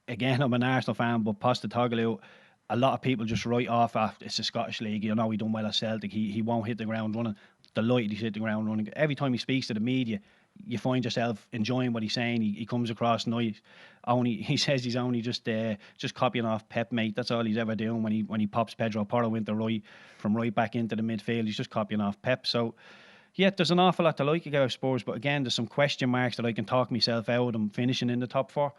again, I'm an Arsenal fan, but Postecoglou, a lot of people just write off after it's the Scottish League. You know, he done well at Celtic. He won't hit the ground running. Delighted he's hit the ground running. Every time he speaks to the media, you find yourself enjoying what he's saying. He comes across nice. He says he's only just copying off Pep, mate. That's all he's ever doing when he pops Pedro Porro into right back into the midfield. He's just copying off Pep. So yeah, there's an awful lot to like about Spurs, but again, there's some question marks that I can talk myself out of them finishing in the top four.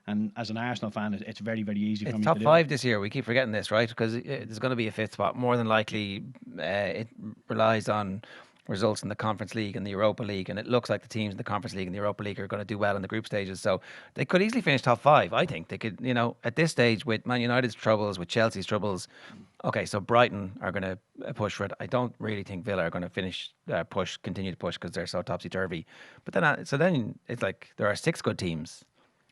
And as an Arsenal fan, it's very, very easy for It's me top to do. five this year. We keep forgetting this, right? Because there's going to be a fifth spot. More than likely, it relies on results in the Conference League and the Europa League, and it looks like the teams in the Conference League and the Europa League are going to do well in the group stages. So they could easily finish top five. I think they could. You know, at this stage with Man United's troubles, with Chelsea's troubles. Okay, so Brighton are going to push for it. I don't really think Villa are going to continue to push because they're so topsy turvy. But then it's like there are 6 good teams,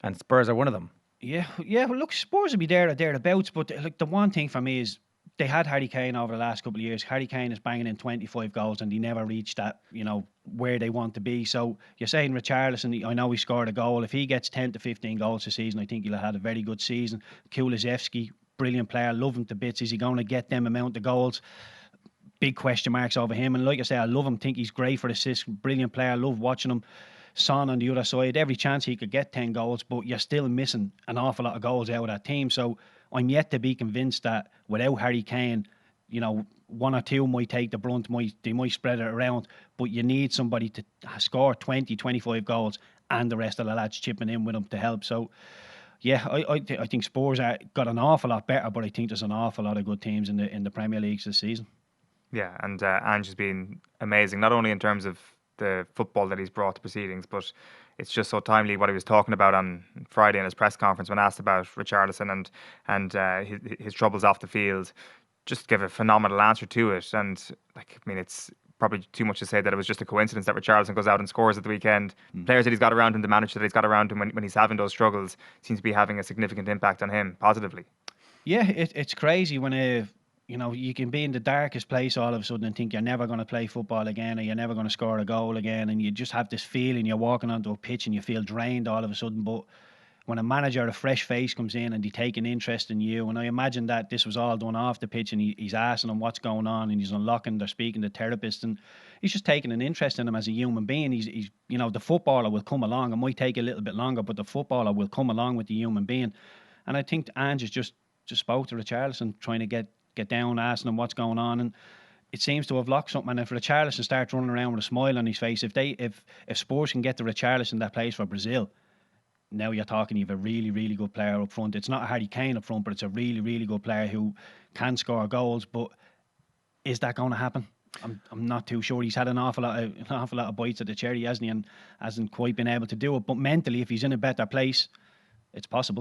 and Spurs are one of them. Yeah. Well, look, Spurs will be there or thereabouts, but like the one thing for me is they had Harry Kane over the last couple of years. Harry Kane is banging in 25 goals, and he never reached that, where they want to be. So you're saying Richarlison, I know he scored a goal. If he gets 10 to 15 goals a season, I think he'll have had a very good season. Kulusevski, brilliant player, love him to bits. Is he going to get them amount of goals? Big question marks over him. And like I say, I love him. Think he's great for assists. Brilliant player. Love watching him. Son on the other side, every chance he could get 10 goals, but you're still missing an awful lot of goals out of that team. So I'm yet to be convinced that without Harry Kane, one or two might take the brunt, they might spread it around, but you need somebody to score 20, 25 goals and the rest of the lads chipping in with them to help. So yeah, I think Spurs got an awful lot better, but I think there's an awful lot of good teams in the Premier League this season. Yeah, and Ange has been amazing, not only in terms of the football that he's brought to proceedings, but it's just so timely what he was talking about on Friday in his press conference when asked about Richarlison and his troubles off the field. Just give a phenomenal answer to it. And it's probably too much to say that it was just a coincidence that Richarlison goes out and scores at the weekend. Players that he's got around him, the manager that he's got around him when he's having those struggles, seems to be having a significant impact on him positively. Yeah, it's crazy when you can be in the darkest place all of a sudden and think you're never going to play football again or you're never going to score a goal again, and you just have this feeling you're walking onto a pitch and you feel drained all of a sudden. But when a manager, a fresh face comes in and they take an interest in you, and I imagine that this was all done off the pitch, and he's asking them what's going on and he's unlocking, they're speaking to therapists, and he's just taking an interest in them as a human being. He's the footballer will come along. It might take a little bit longer, but the footballer will come along with the human being. And I think Ange has just spoke to Richarlison, trying to get down, asking him what's going on, and it seems to have locked something. And if Richarlison starts running around with a smile on his face, if Spurs can get the Richarlison that plays for Brazil, now you're talking you have a really, really good player up front. It's not a Harry Kane up front, but it's a really, really good player who can score goals. But is that going to happen? I'm not too sure. He's had an awful lot of bites at the cherry, hasn't he, and hasn't quite been able to do it. But mentally, if he's in a better place, it's possible.